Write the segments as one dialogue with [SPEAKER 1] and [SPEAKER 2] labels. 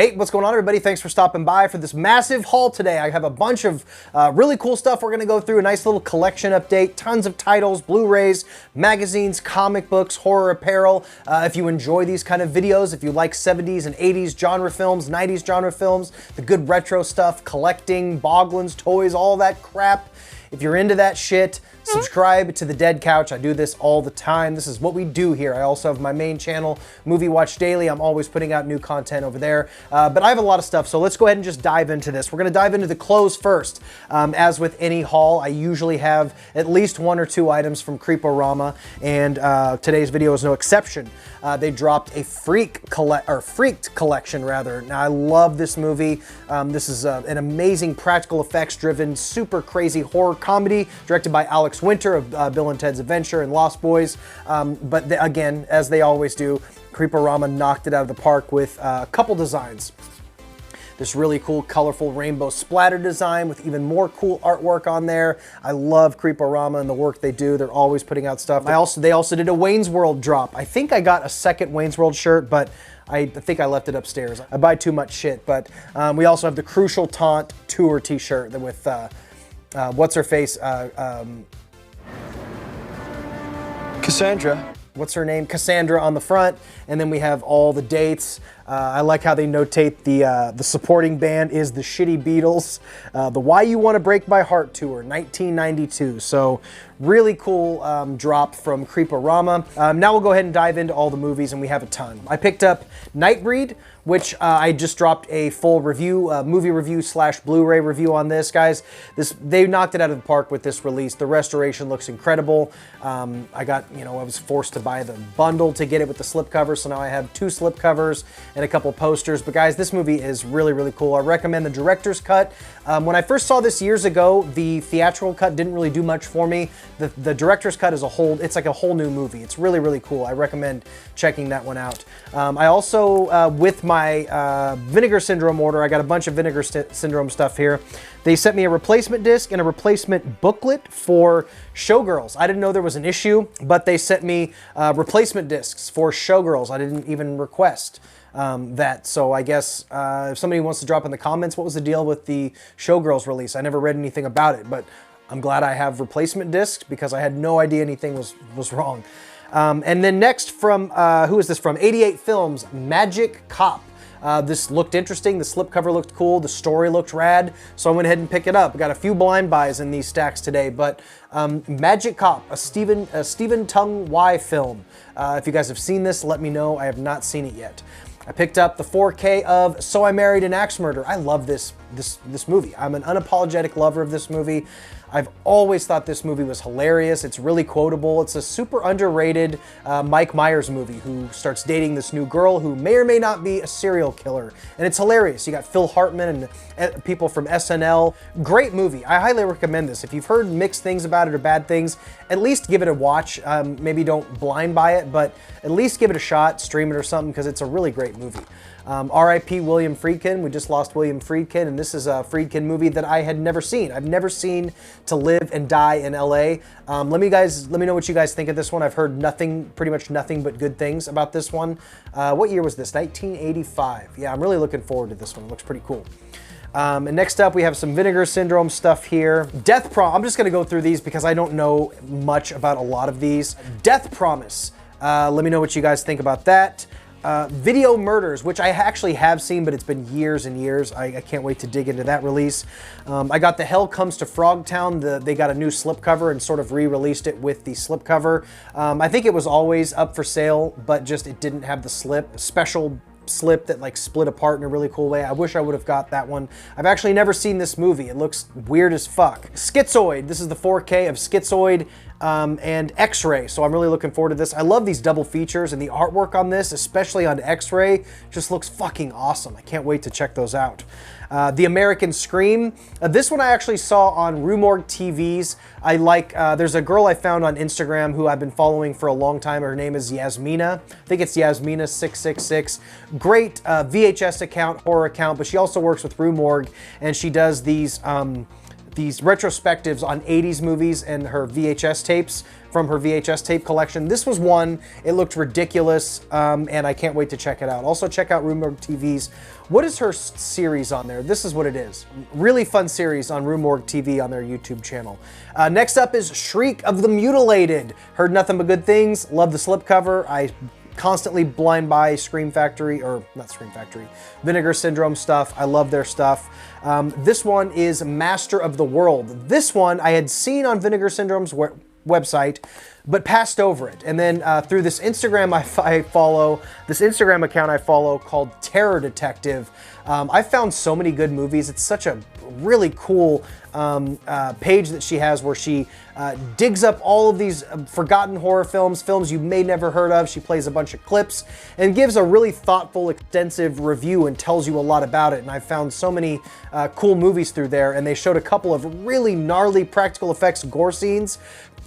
[SPEAKER 1] Hey, what's going on, everybody? Thanks for stopping by for this massive haul today. I have a bunch of really cool stuff we're going to go through. A nice little collection update, tons of titles, Blu-rays, magazines, comic books, horror apparel. If you enjoy these kind of videos, if you like 70s and 80s genre films, 90s genre films, the good retro stuff, collecting, boglins, toys, all that crap. If you're into that shit, subscribe to The Dead Couch. I do this all the time. This is what we do here. I also have my main channel, Movie Watch Daily. I'm always putting out new content over there. But I have a lot of stuff, so let's go ahead and just dive into this. We're gonna dive into the clothes first. As with any haul, I usually have at least one or two items from Creeporama, and today's video is no exception. They dropped a Freaked collection, rather. Now, I love this movie. This is an amazing practical effects driven, super crazy horror comedy directed by Alex Winter of Bill and Ted's Adventure and Lost Boys. Again, as they always do, Creeporama knocked it out of the park with a couple designs. This really cool, colorful rainbow splatter design with even more cool artwork on there. I love Creeporama and the work they do. They're always putting out stuff. They also did a Wayne's World drop. I think I got a second Wayne's World shirt, but I think I left it upstairs. I buy too much shit, but we also have the Crucial Taunt Tour t-shirt with what's her face?
[SPEAKER 2] Cassandra.
[SPEAKER 1] What's her name? Cassandra on the front, and then we have all the dates. I like how they notate the supporting band is the Shitty Beatles, the Why You Want to Break My Heart tour, 1992. So really cool drop from Creeporama. Now we'll go ahead and dive into all the movies, and we have a ton. I picked up Nightbreed, which I just dropped a full review, movie review / Blu-ray review on this, guys. They knocked it out of the park with this release. The restoration looks incredible. I was forced to buy the bundle to get it with the slipcover, so now I have 2 slipcovers and a couple posters. But guys, this movie is really, really cool. I recommend the director's cut. When I first saw this years ago, the theatrical cut didn't really do much for me. The director's cut is it's like a whole new movie. It's really, really cool. I recommend checking that one out. I also, with my Vinegar Syndrome order, I got a bunch of Vinegar Syndrome stuff here. They sent me a replacement disc and a replacement booklet for Showgirls. I didn't know there was an issue, but they sent me replacement discs for Showgirls. I didn't even request that. So I guess if somebody wants to drop in the comments, what was the deal with the Showgirls release? I never read anything about it, but I'm glad I have replacement discs because I had no idea anything was wrong. And then next from, who is this from? 88 Films, Magic Cop. This looked interesting. The slipcover looked cool. The story looked rad. So I went ahead and picked it up. I got a few blind buys in these stacks today, but Magic Cop, a Stephen Tung Wai film. If you guys have seen this, let me know. I have not seen it yet. I picked up the 4K of So I Married an Axe Murderer. I love this movie. I'm an unapologetic lover of this movie. I've always thought this movie was hilarious. It's really quotable. It's a super underrated Mike Myers movie who starts dating this new girl who may or may not be a serial killer. And it's hilarious. You got Phil Hartman and people from SNL. Great movie. I highly recommend this. If you've heard mixed things about it or bad things, at least give it a watch. Maybe don't blind buy it, but at least give it a shot, stream it or something, because it's a really great movie. R.I.P. William Friedkin. We just lost William Friedkin, and this is a Friedkin movie that I had never seen. I've never seen To Live and Die in L.A. Let me know what you guys think of this one. I've heard pretty much nothing but good things about this one. What year was this? 1985. Yeah, I'm really looking forward to this one. It looks pretty cool. And next up, we have some Vinegar Syndrome stuff here. Death Promise. I'm just going to go through these because I don't know much about a lot of these. Death Promise. Let me know what you guys think about that. Video Murders, which I actually have seen, but it's been years and years. I can't wait to dig into that release. I got The Hell Comes to Frogtown. They got a new slipcover and sort of re-released it with the slipcover. I think it was always up for sale, but just it didn't have the special slip that like split apart in a really cool way. I wish I would have got that one. I've actually never seen this movie. It looks weird as fuck. Schizoid. This is the 4K of Schizoid and X-Ray, so I'm really looking forward to this. I love these double features, and the artwork on this, especially on X-Ray, just looks fucking awesome. I can't wait to check those out. The American Scream. This one I actually saw on Rue Morgue TVs. I like, there's a girl I found on Instagram who I've been following for a long time. Her name is Yasmina. I think it's Yasmina666. Great VHS account, horror account, but she also works with Rue Morgue, and she does these these retrospectives on 80s movies and her VHS tapes from her VHS tape collection. This was one. It looked ridiculous, and I can't wait to check it out. Also check out Rue Morgue TV's, what is her series on there? This is what it is. Really fun series on Rue Morgue TV on their YouTube channel. Next up is Shriek of the Mutilated. Heard nothing but good things. Love the slipcover. I constantly blind buy Scream Factory, or not Scream Factory, Vinegar Syndrome stuff. I love their stuff. This one is Master of the World. This one I had seen on Vinegar Syndrome's website, but passed over it. And then through this Instagram I follow, this Instagram account I follow called Terror Detective, I found so many good movies. It's such a really cool page that she has where she digs up all of these forgotten horror films, films you may never heard of. She plays a bunch of clips and gives a really thoughtful, extensive review and tells you a lot about it. And I found so many cool movies through there, and they showed a couple of really gnarly practical effects gore scenes.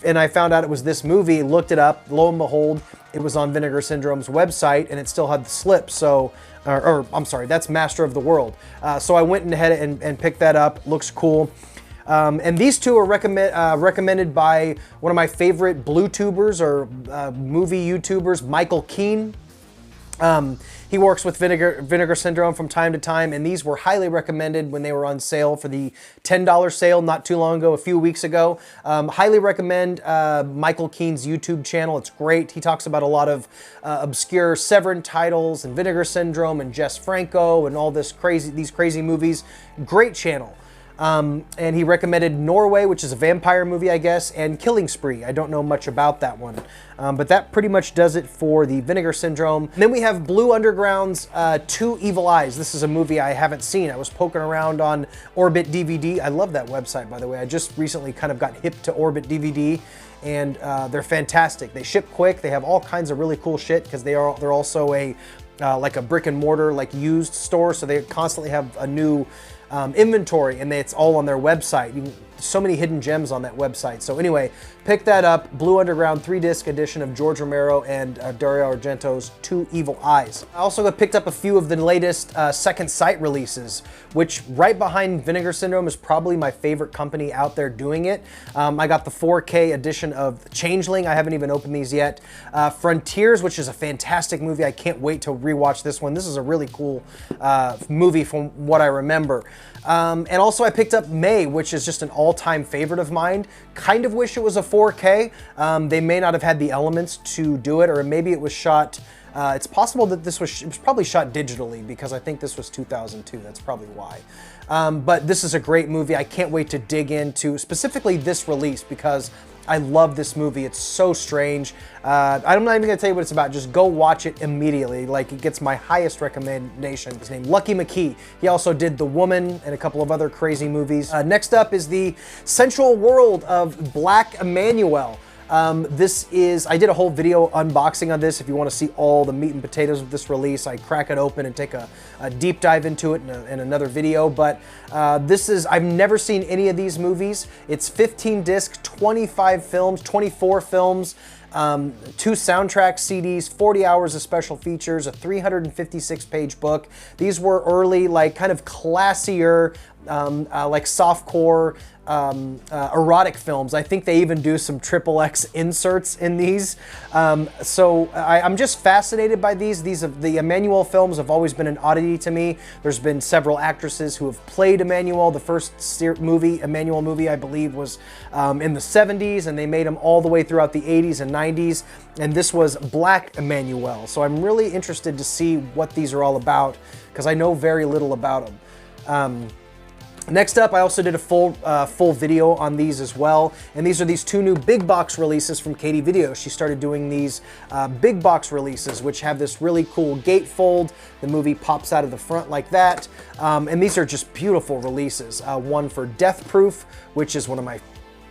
[SPEAKER 1] And I found out it was this movie, looked it up, lo and behold, it was on Vinegar Syndrome's website, and it still had the slip. So, or I'm sorry, that's Master of the World. So I went ahead and picked that up. Looks cool. And these two are recommended by one of my favorite Blue-tubers or movie YouTubers, Michael Keane. He works with Vinegar Syndrome from time to time, and these were highly recommended when they were on sale for the $10 sale not too long ago, a few weeks ago. Highly recommend Michael Keane's YouTube channel. It's great. He talks about a lot of obscure Severin titles and Vinegar Syndrome and Jess Franco and all these crazy movies. Great channel. And he recommended Norway, which is a vampire movie, I guess, and Killing Spree. I don't know much about that one, but that pretty much does it for the Vinegar Syndrome. And then we have Blue Underground's Two Evil Eyes. This is a movie I haven't seen. I was poking around on Orbit DVD. I love that website, by the way. I just recently kind of got hip to Orbit DVD, and they're fantastic. They ship quick. They have all kinds of really cool shit because they're also a like a brick and mortar, like used store, so they constantly have a new inventory, and it's all on their website. So many hidden gems on that website. So anyway, pick that up. Blue Underground 3-disc edition of George Romero and Dario Argento's Two Evil Eyes. I also picked up a few of the latest Second Sight releases, which right behind Vinegar Syndrome is probably my favorite company out there doing it. I got the 4K edition of Changeling. I haven't even opened these yet. Frontiers, which is a fantastic movie. I can't wait to rewatch this one. This is a really cool movie from what I remember. And also I picked up May, which is just an all-time favorite of mine. Kind of wish it was a 4K. They may not have had the elements to do it, or maybe it was shot, it's possible that it was probably shot digitally, because I think this was 2002. That's probably why. But this is a great movie. I can't wait to dig into specifically this release, because I love this movie. It's so strange. I'm not even gonna tell you what it's about. Just go watch it immediately. Like, it gets my highest recommendation. His name, Lucky McKee. He also did The Woman and a couple of other crazy movies. Next up is the Sensual World of Black Emanuelle. I did a whole video unboxing on this. If you want to see all the meat and potatoes of this release, I crack it open and take a deep dive into it in another video. But I've never seen any of these movies. It's 15 discs, 25 films, 24 films, 2 soundtrack CDs, 40 hours of special features, a 356-page book. These were early, like, kind of classier, like softcore, erotic films. I think they even do some XXX inserts in these. So I'm just fascinated by these. The Emanuelle films have always been an oddity to me. There's been several actresses who have played Emanuelle. The first Emanuelle movie, I believe, was in the 70s, and they made them all the way throughout the 80s and 90s. And this was Black Emanuelle. So I'm really interested to see what these are all about, because I know very little about them. Next up, I also did a full video on these as well, and these are these 2 new big box releases from Kadi Video. She started doing these big box releases, which have this really cool gatefold. The movie pops out of the front like that, and these are just beautiful releases. One for Death Proof, which is one of my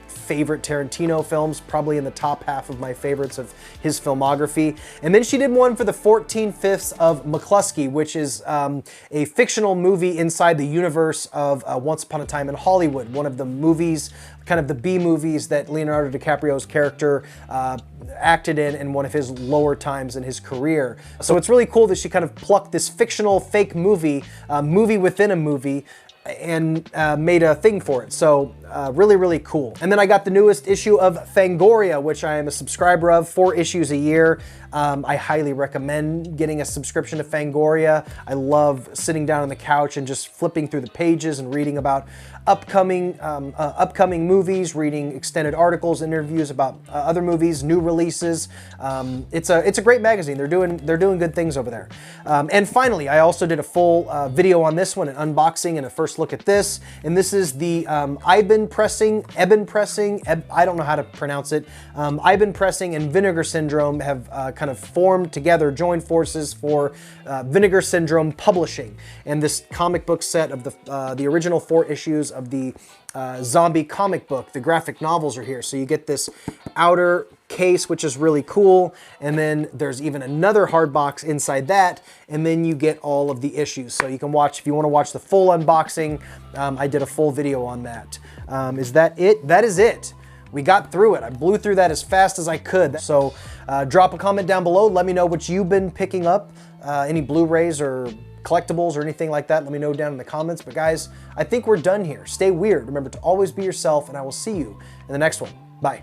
[SPEAKER 1] favorite Tarantino films, probably in the top half of my favorites of his filmography. And then she did one for the 14/5 of McCluskey, which is a fictional movie inside the universe of Once Upon a Time in Hollywood, one of the movies, kind of the B movies that Leonardo DiCaprio's character acted in one of his lower times in his career. So it's really cool that she kind of plucked this fictional fake movie, movie within a movie, made a thing for it. So really, really cool. And then I got the newest issue of Fangoria, which I am a subscriber of, 4 issues a year. I highly recommend getting a subscription to Fangoria. I love sitting down on the couch and just flipping through the pages and reading about upcoming movies, reading extended articles, interviews about other movies, new releases. It's a great magazine. They're doing good things over there. And finally, I also did a full video on this one, an unboxing and a first look at this. And this is the Eben pressing, I don't know how to pronounce it. Eben pressing and Vinegar Syndrome have kind of formed together, joined forces for Vinegar Syndrome Publishing. And this comic book set of the original 4 issues of the zombie comic book, the graphic novels are here. So you get this outer case, which is really cool. And then there's even another hard box inside that. And then you get all of the issues. So you can watch, if you want to watch the full unboxing, I did a full video on that. Is that it? That is it. We got through it. I blew through that as fast as I could. So drop a comment down below. Let me know what you've been picking up. Any Blu-rays or collectibles or anything like that, let me know down in the comments. But guys, I think we're done here. Stay weird. Remember to always be yourself, and I will see you in the next one. Bye.